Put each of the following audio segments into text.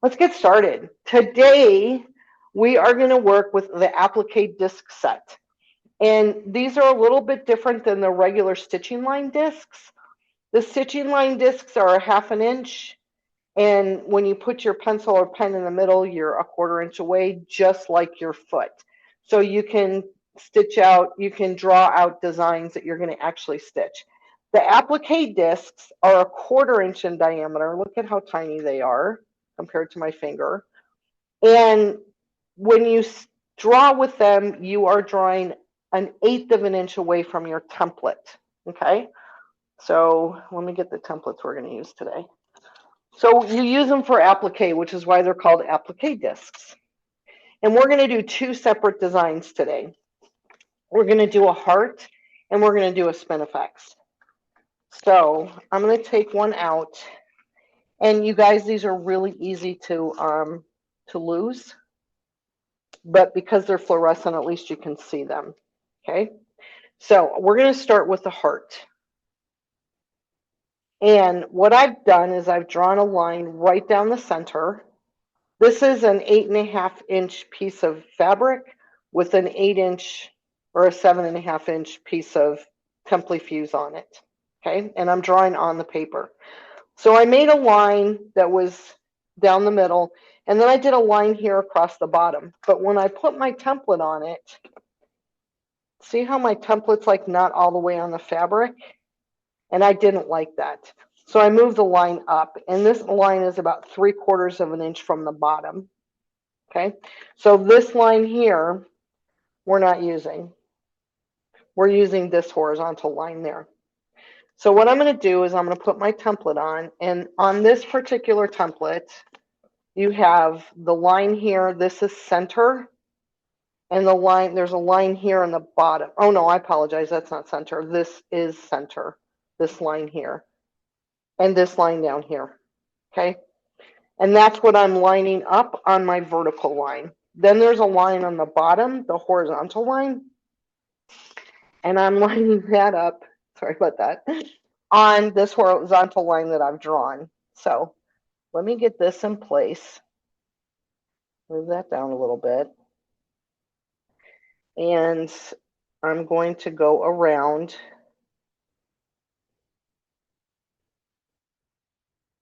Let's get started. Today, we are going to work with the applique disc set. And these are a little bit different than the regular stitching line discs. The stitching line discs are a 1/2 inch, and when you put your pencil or pen in the middle, you're a 1/4 inch away, just like your foot. So you can stitch out, you can draw out designs that you're going to actually stitch. The applique discs are a 1/4 inch in diameter. Look at how tiny they are compared to my finger. And when you draw with them, you are drawing 1/8 of an inch away from your template. Okay, so let me get the templates we're going to use today. So you use them for applique, which is why they're called applique discs. And we're going to do 2 separate designs today. We're going to do a heart and we're going to do a spinifex. So I'm going to take one out. And you guys, these are really easy to lose. But because they're fluorescent, at least you can see them. Okay, so we're going to start with the heart. And what I've done is I've drawn a line right down the center. This is an 8.5 inch piece of fabric with an 8 inch or a 7.5 inch piece of Template Fuse on it. Okay, and I'm drawing on the paper. So I made a line that was down the middle, and then I did a line here across the bottom. But when I put my template on it, see how my template's like not all the way on the fabric? And I didn't like that. So I moved the line up, and this line is about 3/4 of an inch from the bottom. Okay, so this line here, we're not using. We're using this horizontal line there. So what I'm going to do is I'm going to put my template on, and on this particular template, you have the line here. This is center, and the line, there's a line here in the bottom. Oh no, I apologize. That's not center. This is center. This line here, and this line down here. Okay, and that's what I'm lining up on my vertical line. Then there's a line on the bottom, the horizontal line, and I'm lining that up. Sorry about that. On this horizontal line that I've drawn. So let me get this in place. Move that down a little bit. And I'm going to go around,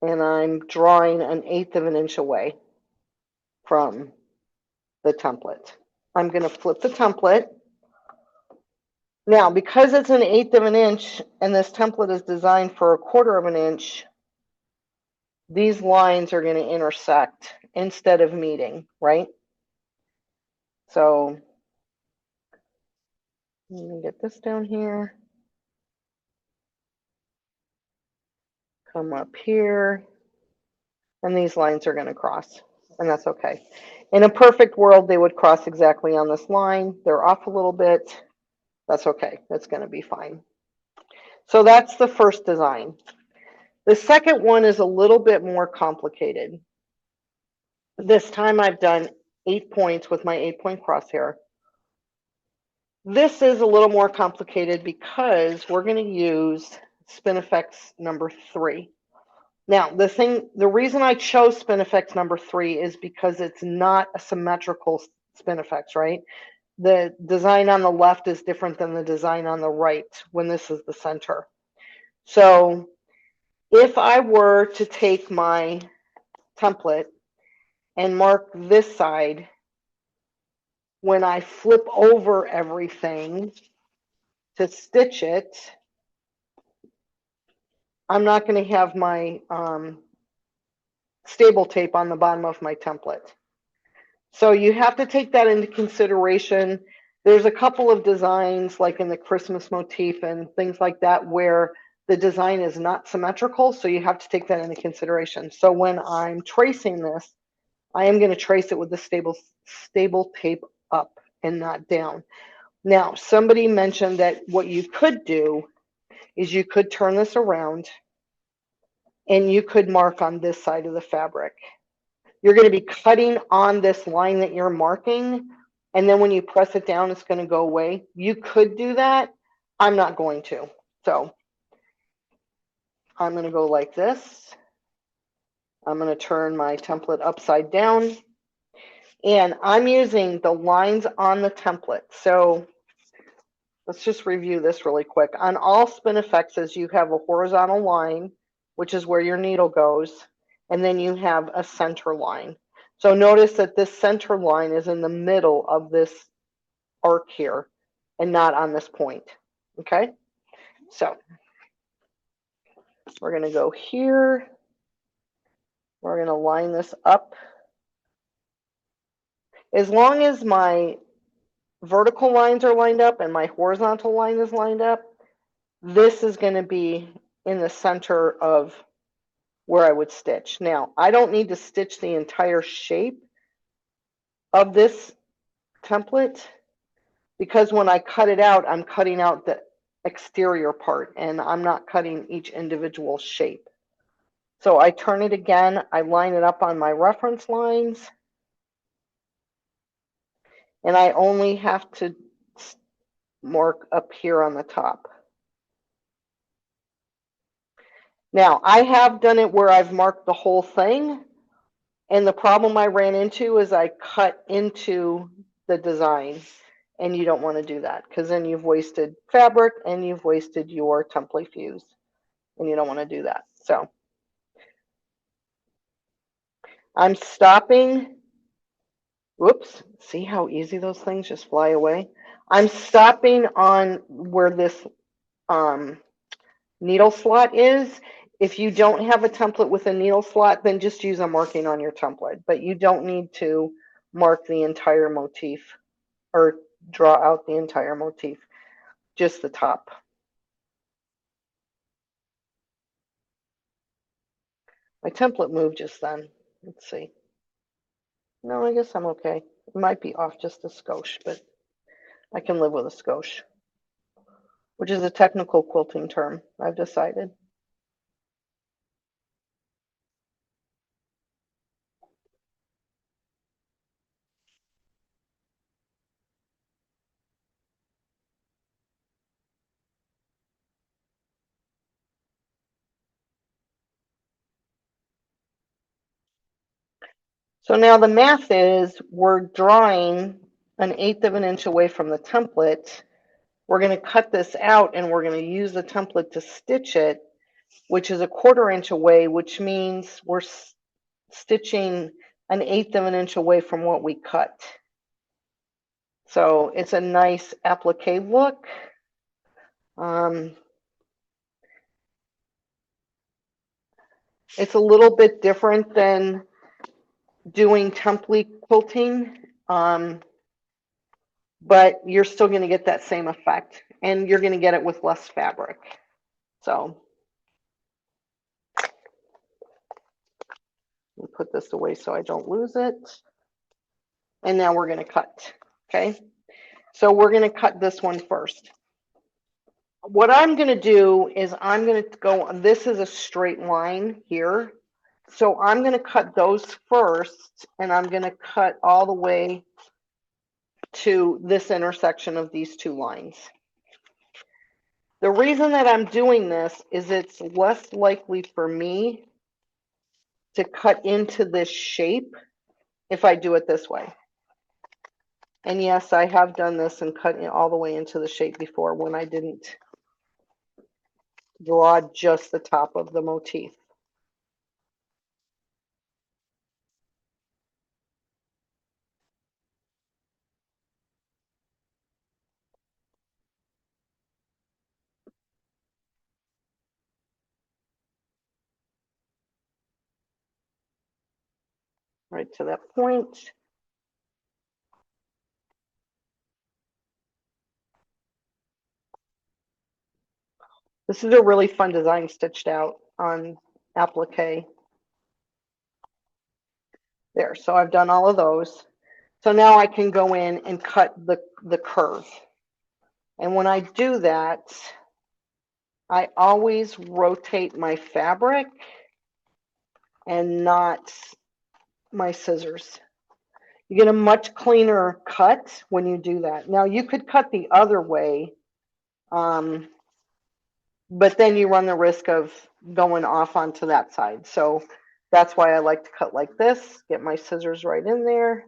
and I'm drawing 1/8 of an inch away from the template. I'm going to flip the template. Now, because it's 1/8 of an inch and this template is designed for 1/4 of an inch, these lines are going to intersect instead of meeting, right? So let me get this down here. Come up here. And these lines are going to cross, and that's okay. In a perfect world, they would cross exactly on this line. They're off a little bit. That's okay. That's going to be fine. So that's the first design. The second one is a little bit more complicated. This time I've done 8 points with my 8-point crosshair. This is a little more complicated because we're going to use Spinifex number 3. Now, the reason I chose Spinifex number 3 is because it's not a symmetrical Spinifex, right? The design on the left is different than the design on the right when this is the center. So if I were to take my template and mark this side, when I flip over everything to stitch it, I'm not going to have my stable tape on the bottom of my template. So you have to take that into consideration. There's a couple of designs like in the Christmas motif and things like that where the design is not symmetrical, so you have to take that into consideration. So when I'm tracing this, I am going to trace it with the stable tape up and not down. Now, somebody mentioned that what you could do is you could turn this around and you could mark on this side of the fabric. You're going to be cutting on this line that you're marking, and then when you press it down, it's going to go away. You could do that. I'm not going to. So I'm going to go like this. I'm going to turn my template upside down, and I'm using the lines on the template. So let's just review this really quick. On all spinifexes, you have a horizontal line, which is where your needle goes, and then you have a center line. So notice that this center line is in the middle of this arc here and not on this point. Okay, so we're going to go here. We're going to line this up. As long as my vertical lines are lined up and my horizontal line is lined up, this is going to be in the center of where I would stitch. Now, I don't need to stitch the entire shape of this template because when I cut it out, I'm cutting out the exterior part and I'm not cutting each individual shape. So I turn it again, I line it up on my reference lines, and I only have to mark up here on the top. Now, I have done it where I've marked the whole thing, and the problem I ran into is I cut into the design, and you don't want to do that because then you've wasted fabric and you've wasted your template fuse, and you don't want to do that. So I'm stopping. Whoops, see how easy those things just fly away? I'm stopping on where this needle slot is. If you don't have a template with a needle slot, then just use a marking on your template, but you don't need to mark the entire motif or draw out the entire motif, just the top. My template moved just then. Let's see. No, I guess I'm okay. It might be off just a skosh, but I can live with a skosh, which is a technical quilting term, I've decided. So now the math is we're drawing 1/8 of an inch away from the template. We're going to cut this out and we're going to use the template to stitch it, which is 1/4 inch away, which means we're stitching 1/8 of an inch away from what we cut. So it's a nice applique look. It's a little bit different than doing template quilting, but you're still going to get that same effect, and you're going to get it with less fabric. So let me put this away so I don't lose it. And now we're going to cut. Okay, so we're going to cut this one first. What I'm going to do is I'm going to go, this is a straight line here. So I'm going to cut those first, and I'm going to cut all the way to this intersection of these two lines. The reason that I'm doing this is it's less likely for me to cut into this shape if I do it this way. And yes, I have done this and cut all the way into the shape before when I didn't draw just the top of the motif. Right to that point. This is a really fun design stitched out on applique. There, so I've done all of those. So now I can go in and cut the curve. And when I do that, I always rotate my fabric and not my scissors. You get a much cleaner cut when you do that. Now you could cut the other way, but then you run the risk of going off onto that side. So That's why I like to cut like this, get my scissors right in there.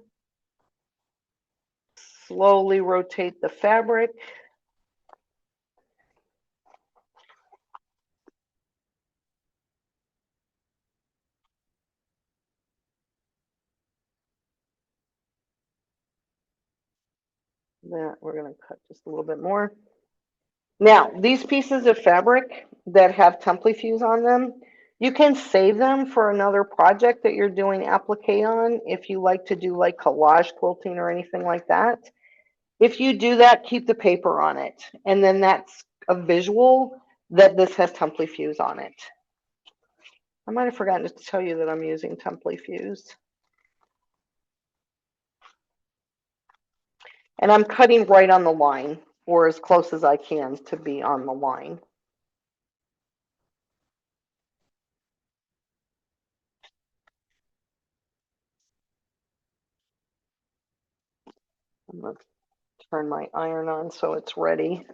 Slowly rotate the fabric. That we're going to cut just a little bit more. Now, these pieces of fabric that have Templifuse on them, you can save them for another project that you're doing applique on if you like to do like collage quilting or anything like that. If you do that, keep the paper on it, and then that's a visual that this has Templifuse on it. I might have forgotten to tell you that I'm using Templifuse. And I'm cutting right on the line, or as close as I can to be on the line. I'm going to turn my iron on so it's ready.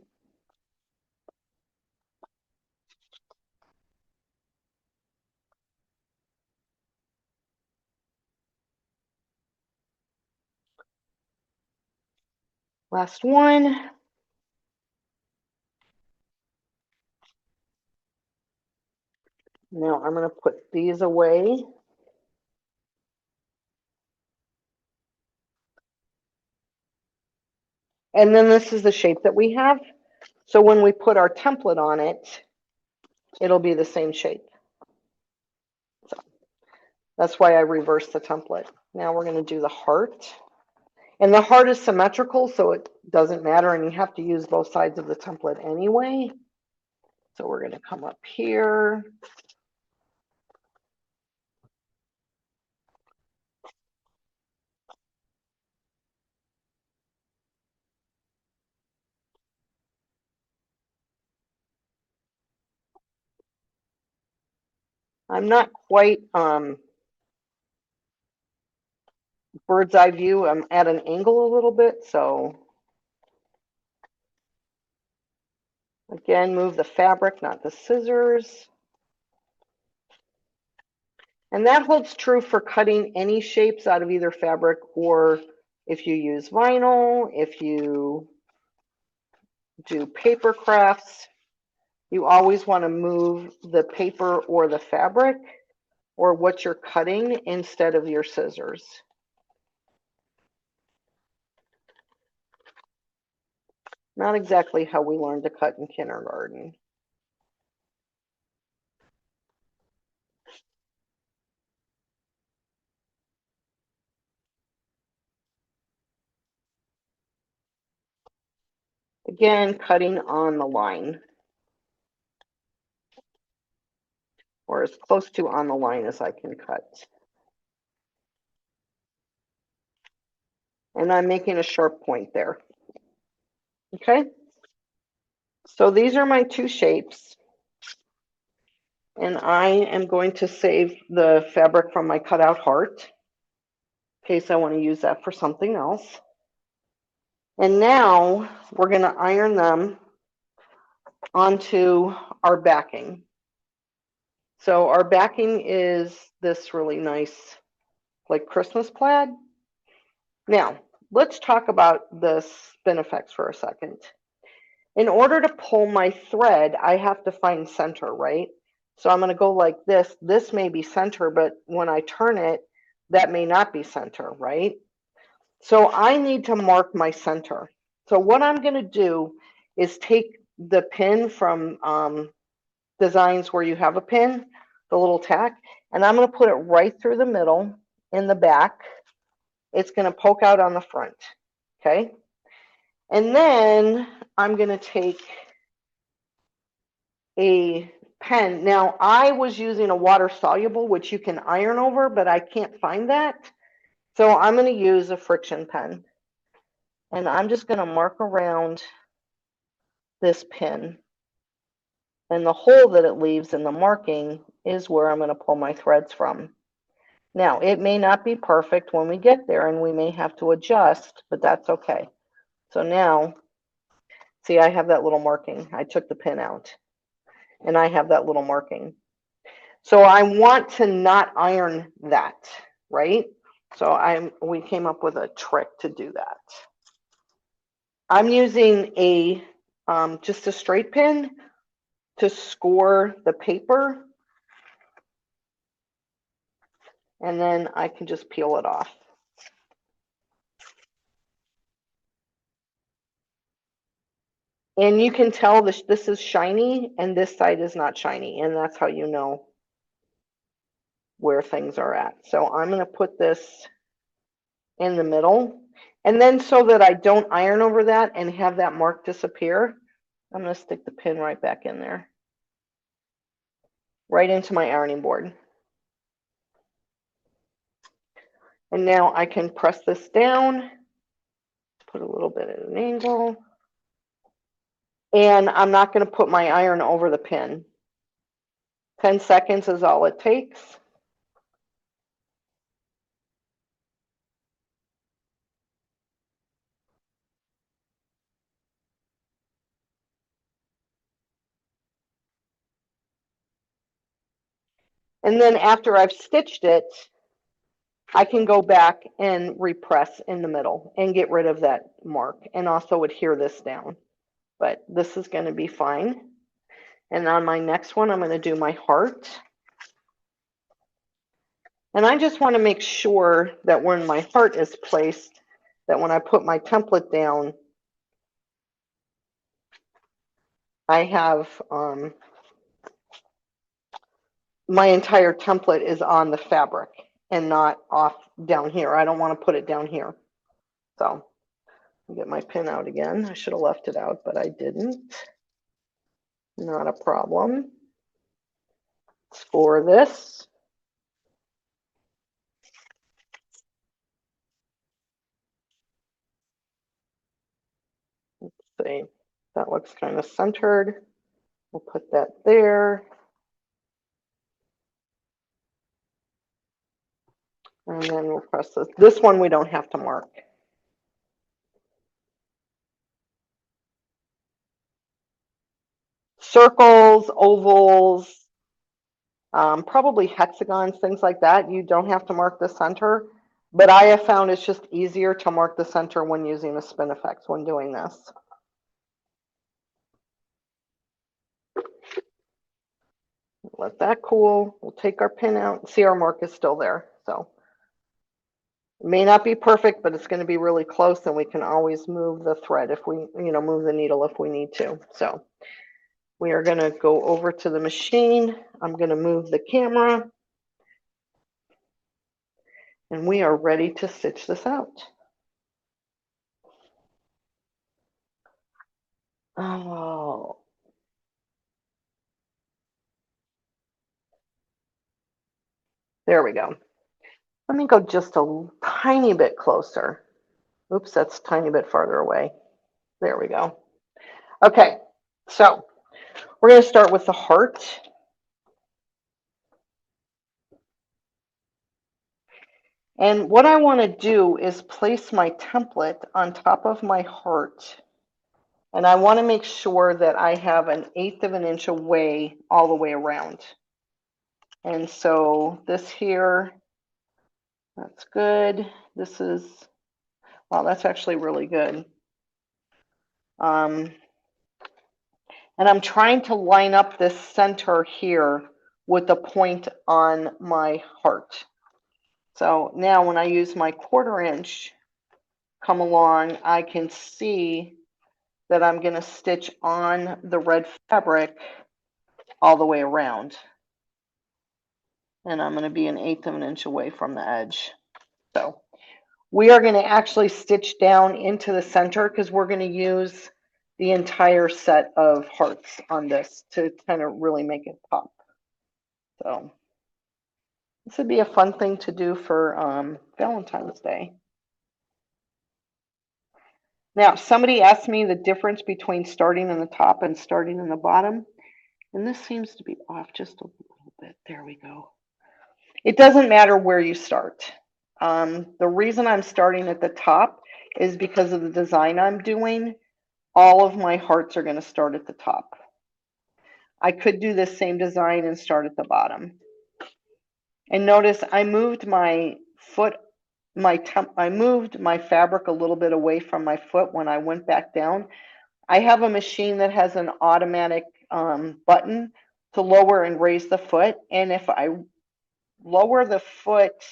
Last one. Now I'm going to put these away. And then this is the shape that we have. So when we put our template on it, it'll be the same shape. So that's why I reversed the template. Now we're going to do the heart. And the heart is symmetrical, so it doesn't matter, and you have to use both sides of the template anyway. So we're going to come up here. I'm not quite bird's eye view. I'm at an angle a little bit, so again, move the fabric, not the scissors. And that holds true for cutting any shapes out of either fabric, or if you use vinyl, if you do paper crafts, you always want to move the paper or the fabric or what you're cutting instead of your scissors. Not exactly how we learned to cut in kindergarten. Again, cutting on the line, or as close to on the line as I can cut. And I'm making a sharp point there. Okay, so these are my two shapes. And I am going to save the fabric from my cutout heart in case I want to use that for something else. And now we're going to iron them onto our backing. So our backing is this really nice, like Christmas plaid. Now, let's talk about the spinifex for a second. In order to pull my thread, I have to find center, right? So I'm going to go like this. This may be center, but when I turn it, that may not be center, right? So I need to mark my center. So what I'm going to do is take the pin from designs where you have a pin, the little tack, and I'm going to put it right through the middle in the back. It's going to poke out on the front, okay? And then I'm going to take a pen. Now, I was using a water soluble, which you can iron over, but I can't find that. So I'm going to use a friction pen. And I'm just going to mark around this pin. And the hole that it leaves in the marking is where I'm going to pull my threads from. Now, it may not be perfect when we get there, and we may have to adjust, but that's okay. So now, see, I have that little marking. I took the pin out, and I have that little marking. So I want to not iron that, right? So we came up with a trick to do that. I'm using just a straight pin to score the paper, and then I can just peel it off. And you can tell this is shiny and this side is not shiny, and that's how you know where things are at. So I'm going to put this in the middle. And then so that I don't iron over that and have that mark disappear, I'm going to stick the pin right back in there, right into my ironing board. And now I can press this down, put a little bit at an angle. And I'm not going to put my iron over the pin. 10 seconds is all it takes. And then after I've stitched it, I can go back and repress in the middle and get rid of that mark and also adhere this down. But this is going to be fine. And on my next one, I'm going to do my heart. And I just want to make sure that when my heart is placed, that when I put my template down, I have my entire template is on the fabric and not off down here. I don't want to put it down here. So I'll get my pin out again. I should have left it out, but I didn't. Not a problem. Score this. Let's see. That looks kind of centered. We'll put that there. And then we'll press this. This one we don't have to mark. Circles, ovals, probably hexagons, things like that. You don't have to mark the center, but I have found it's just easier to mark the center when using the spin effects when doing this. Let that cool. We'll take our pin out. See, our mark is still there. So it may not be perfect, but it's going to be really close, and we can always move the thread if we, move the needle if we need to. So we are going to go over to the machine. I'm going to move the camera, and we are ready to stitch this out. Oh, there we go. Let me go just a tiny bit closer. Oops, that's a tiny bit farther away. There we go. Okay, so we're going to start with the heart. And what I want to do is place my template on top of my heart. And I want to make sure that I have 1/8 of an inch away all the way around. And so this here, that's good. This is, well, that's actually really good. And I'm trying to line up this center here with the point on my heart. So now when I use my 1/4 inch, come along, I can see that I'm going to stitch on the red fabric all the way around. And I'm going to be 1/8 of an inch away from the edge. So we are going to actually stitch down into the center because we're going to use the entire set of hearts on this to kind of really make it pop. So this would be a fun thing to do for Valentine's Day. Now, somebody asked me the difference between starting in the top and starting in the bottom, and this seems to be off just a little bit. There we go. It doesn't matter where you start. The reason I'm starting at the top is because of the design I'm doing. All of my hearts are going to start at the top. I could do this same design and start at the bottom. And notice I moved my foot, I moved my fabric a little bit away from my foot when I went back down. I have a machine that has an automatic button to lower and raise the foot. And if I lower the foot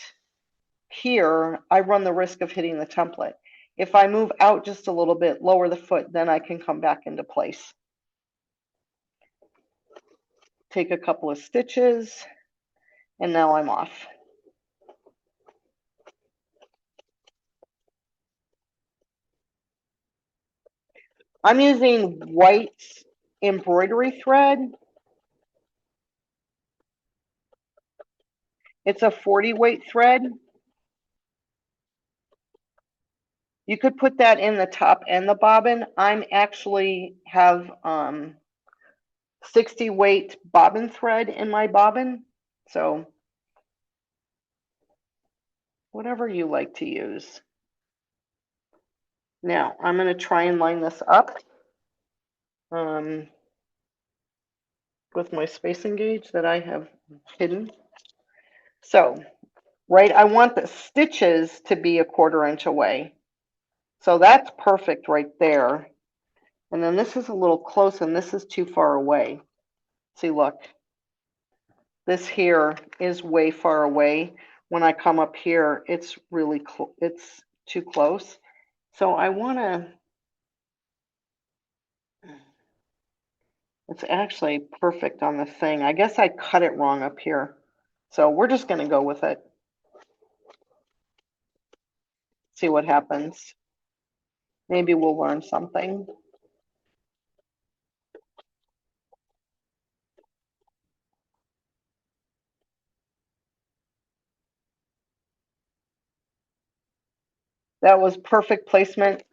here, I run the risk of hitting the template. If I move out just a little bit, lower the foot, then I can come back into place. Take a couple of stitches, and now I'm off. I'm using white embroidery thread. It's a 40 weight thread. You could put that in the top and the bobbin. I'm actually have 60 weight bobbin thread in my bobbin. So whatever you like to use. Now I'm going to try and line this up with my spacing gauge that I have hidden. So, right, I want the stitches to be a 1/4 inch away. So that's perfect right there. And then this is a little close and this is too far away. See, look, this here is way far away. When I come up here, it's really it's too close. So I want to, it's actually perfect on the thing. I guess I cut it wrong up here. So we're just going to go with it. See what happens. Maybe we'll learn something. That was perfect placement.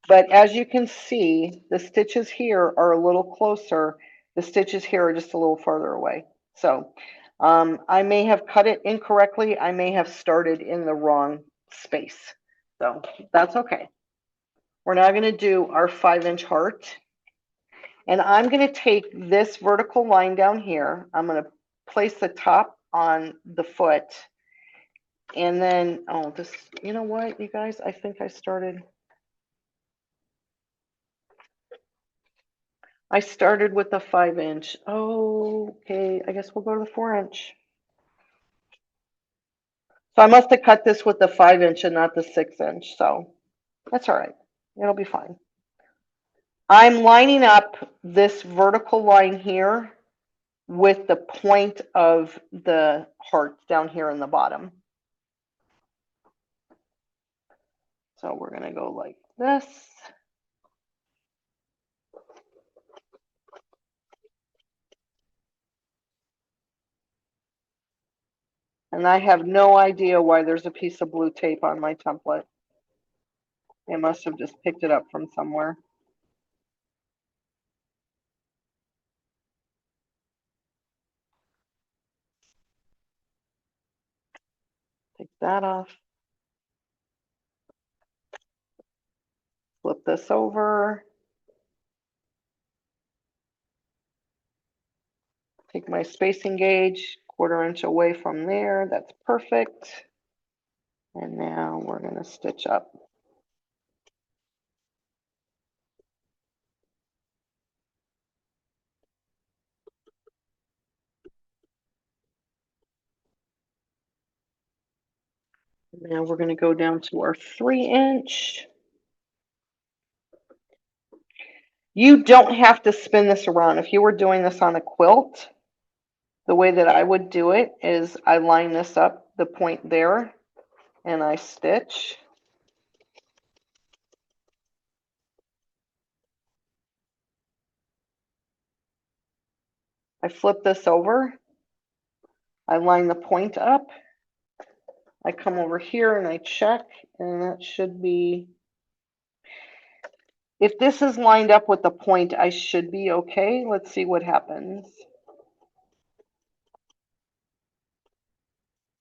But as you can see, the stitches here are a little closer. The stitches here are just a little farther away. So I may have cut it incorrectly. I may have started in the wrong space. So that's okay. We're now going to do our 5-inch heart. And I'm going to take this vertical line down here. I'm going to place the top on the foot. And then, oh, this, you know what, you guys, I think I started with the 5-inch. Oh, okay, I guess we'll go to the 4-inch. So I must have cut this with the 5-inch and not the 6-inch. So that's all right. It'll be fine. I'm lining up this vertical line here with the point of the heart down here in the bottom. So we're going to go like this. And I have no idea why there's a piece of blue tape on my template. They must have just picked it up from somewhere. Take that off. Flip this over. Take my spacing gauge, 1/4 inch away from there. That's perfect. And now we're going to stitch up. Now we're going to go down to our 3-inch. You don't have to spin this around. If you were doing this on a quilt, the way that I would do it is I line this up, the point there, and I stitch. I flip this over. I line the point up. I come over here and I check, and that should be, if this is lined up with the point, I should be okay. Let's see what happens.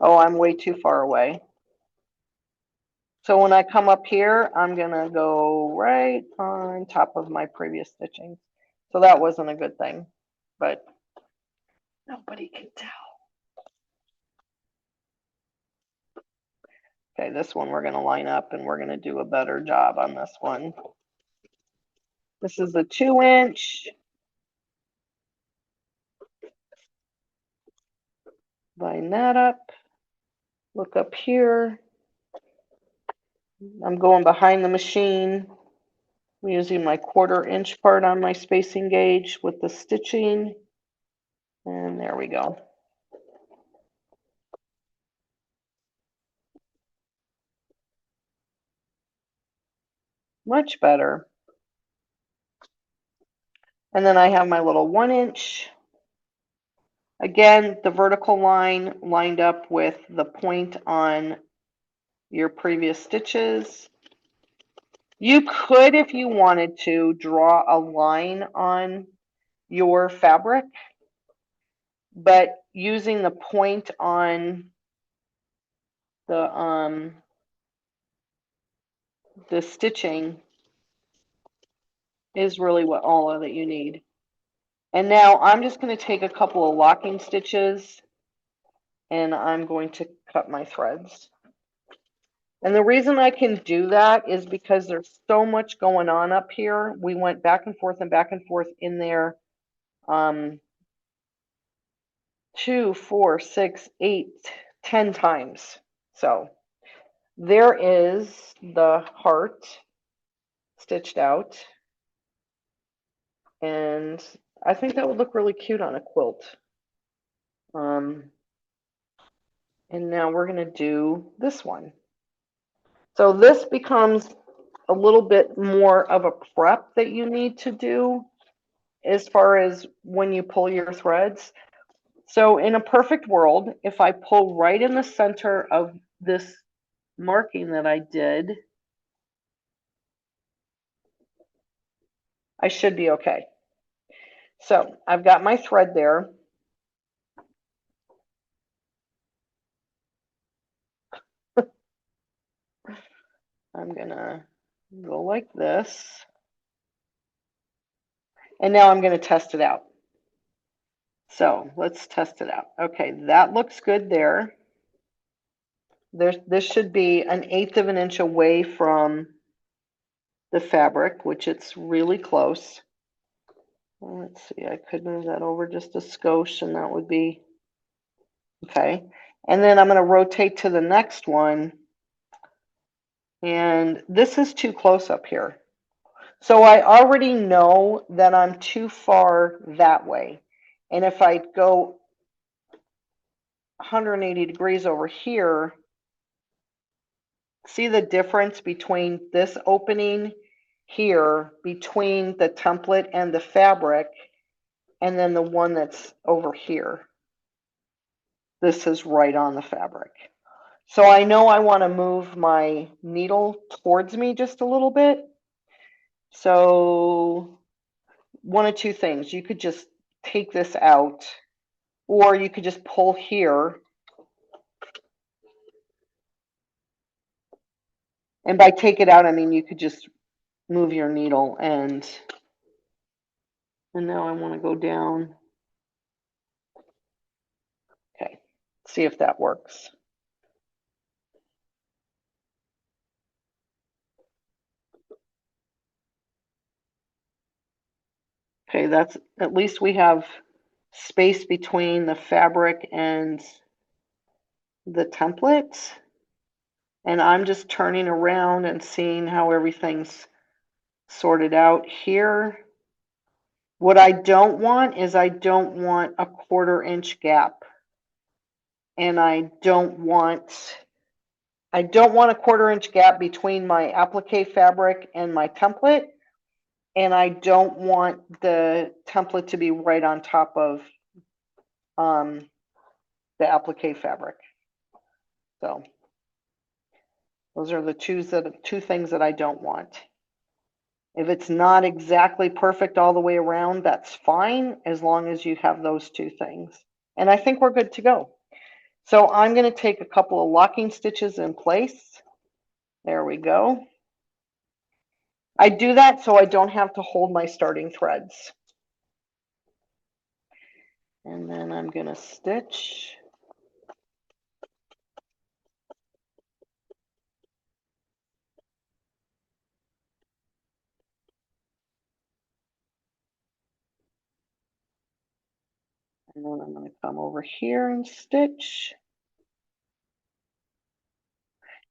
Oh, I'm way too far away. So when I come up here, I'm gonna go right on top of my previous stitching. So that wasn't a good thing, but nobody can tell. Okay, this one we're going to line up and we're going to do a better job on this one. This is a 2-inch. Line that up. Look up here. I'm going behind the machine. I'm using my 1/4 inch part on my spacing gauge with the stitching. And there we go. Much better. And then I have my little 1-inch. Again, the vertical line lined up with the point on your previous stitches. You could, if you wanted to, draw a line on your fabric, but using the point on the stitching is really what all that you need. And now I'm just going to take a couple of locking stitches and I'm going to cut my threads. And the reason I can do that is because there's so much going on up here. We went back and forth in there 2, 4, 6, 8, 10 times. So there is the heart stitched out. And I think that would look really cute on a quilt. And now we're going to do this one. So this becomes a little bit more of a prep that you need to do as far as when you pull your threads. So in a perfect world, if I pull right in the center of this marking that I did, I should be okay. So I've got my thread there. I'm gonna go like this. And now I'm gonna test it out. So let's test it out. Okay, that looks good there. This should be 1/8 of an inch away from the fabric, which it's really close. Well, let's see, I could move that over just a skosh and that would be okay. And then I'm going to rotate to the next one. And this is too close up here. So I already know that I'm too far that way. And if I go 180 degrees over here, see the difference between this opening here, between the template and the fabric, and then the one that's over here. This is right on the fabric. So I know I want to move my needle towards me just a little bit. So one of two things, you could just take this out, or you could just pull here. And by take it out, I mean you could just move your needle and now I want to go down. Okay, see if that works. Okay, that's at least we have space between the fabric and the template. And I'm just turning around and seeing how everything's sorted out here. What I don't want is I don't want a 1/4 inch gap. And I don't want a 1/4 inch gap between my applique fabric and my template. And I don't want the template to be right on top of the applique fabric. So those are the two things that I don't want. If it's not exactly perfect all the way around, that's fine, as long as you have those two things. And I think we're good to go. So I'm going to take a couple of locking stitches in place. There we go. I do that so I don't have to hold my starting threads. And then I'm going to stitch. And then I'm going to come over here and stitch.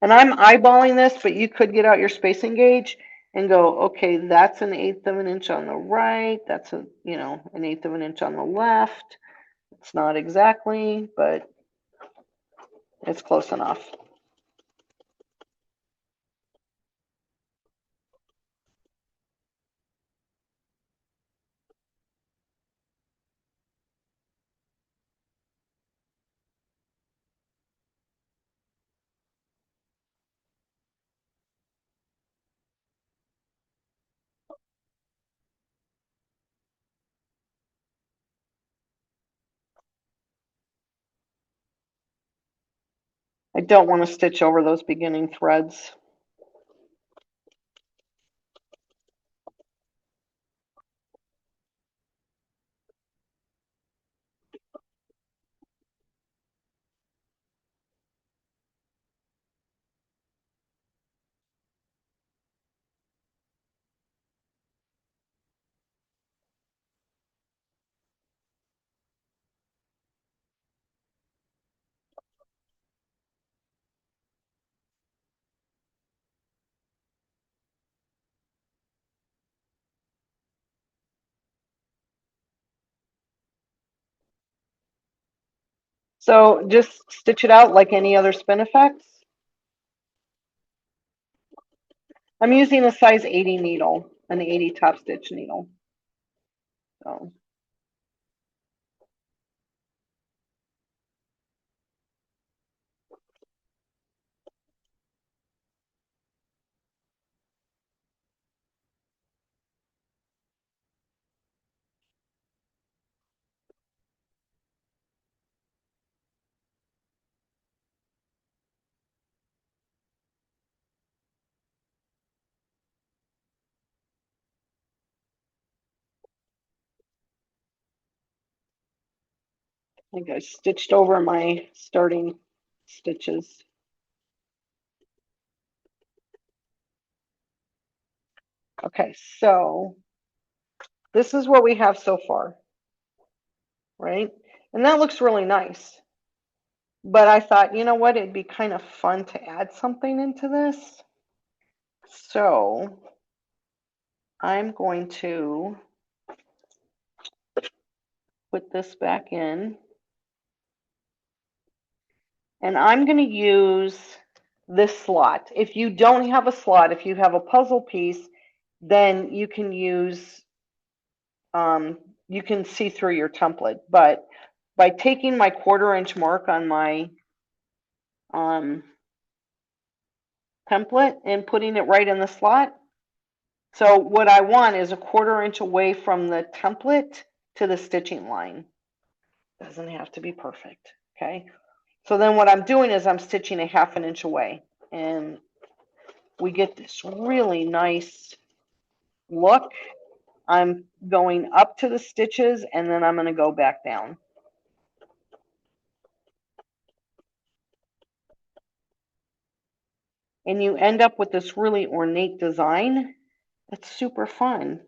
And I'm eyeballing this, but you could get out your spacing gauge and go, okay, that's an eighth of an inch on the right. That's an eighth of an inch on the left. It's not exactly, but it's close enough. I don't want to stitch over those beginning threads. So just stitch it out like any other Spinifex. I'm using a size 80 needle, an 80 top stitch needle. So I think I stitched over my starting stitches. Okay, so this is what we have so far, right? And that looks really nice. But I thought, you know what, it'd be kind of fun to add something into this. So I'm going to put this back in. And I'm going to use this slot. If you don't have a slot, if you have a puzzle piece, then you can use, you can see through your template. But by taking my 1/4 inch mark on my template and putting it right in the slot, so what I want is a 1/4 inch away from the template to the stitching line. Doesn't have to be perfect, okay? So then what I'm doing is I'm stitching a 1/2 an inch away, and we get this really nice look. I'm going up to the stitches and then I'm going to go back down. And you end up with this really ornate design. That's super fun.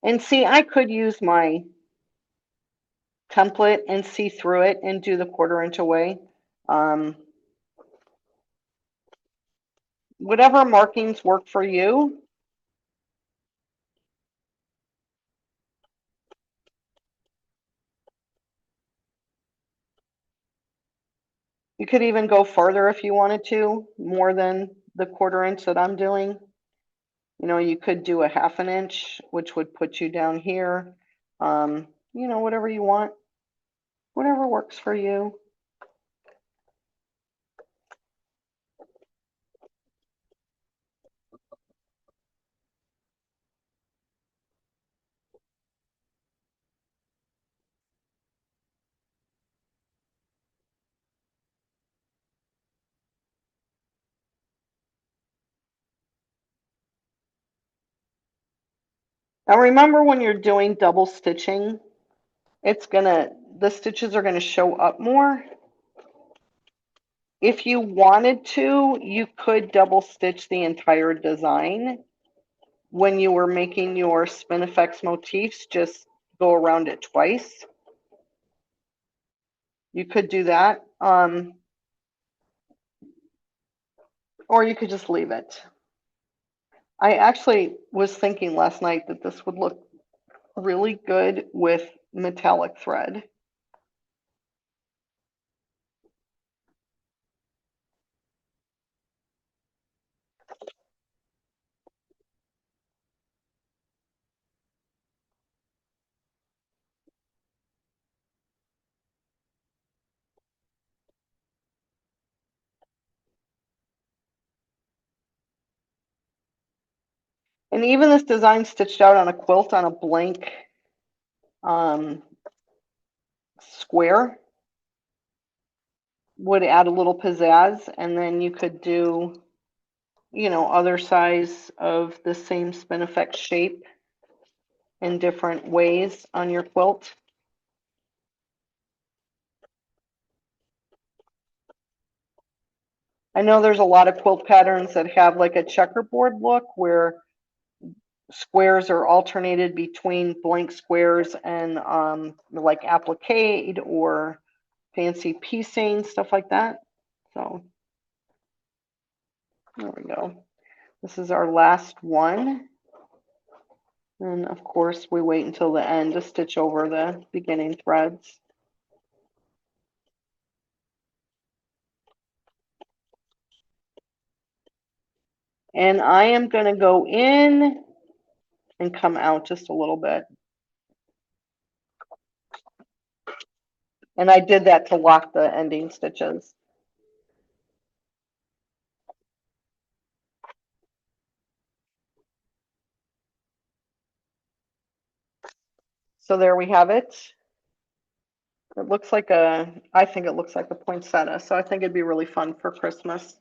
And see, I could use my template and see through it and do the 1/4 inch away. Whatever markings work for you. You could even go farther if you wanted to, more than the 1/4 inch that I'm doing. You could do a 1/2 an inch, which would put you down here. Whatever you want, whatever works for you. Now remember when you're doing double stitching, the stitches are gonna show up more. If you wanted to, you could double stitch the entire design. When you were making your Spinifex motifs, just go around it twice. You could do that. Or you could just leave it. I actually was thinking last night that this would look really good with metallic thread. And even this design stitched out on a quilt on a blank square would add a little pizzazz, and then you could do, you know, other size of the same Spinifex shape in different ways on your quilt. I know there's a lot of quilt patterns that have like a checkerboard look where squares are alternated between blank squares and like applique or fancy piecing, stuff like that. So there we go. This is our last one. And of course we wait until the end to stitch over the beginning threads. And I am going to go in and come out just a little bit. And I did that to lock the ending stitches. So there we have it. It looks like I think it looks like a poinsettia. So I think it'd be really fun for Christmas.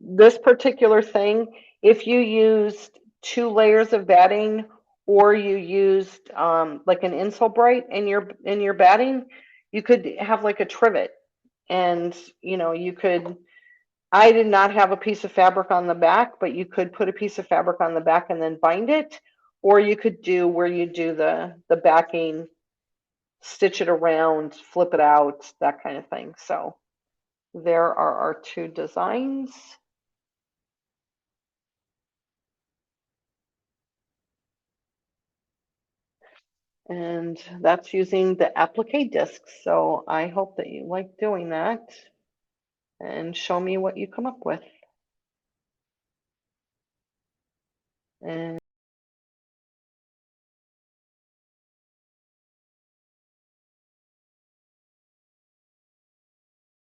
This particular thing, if you used 2 layers of batting or you used like an insole bright in your batting, you could have like a trivet, and you know you could. I did not have a piece of fabric on the back, but you could put a piece of fabric on the back and then bind it, or you could do where you do the backing, stitch it around, flip it out, that kind of thing. So there are our 2 designs. And that's using the applique discs. So I hope that you like doing that and show me what you come up with. And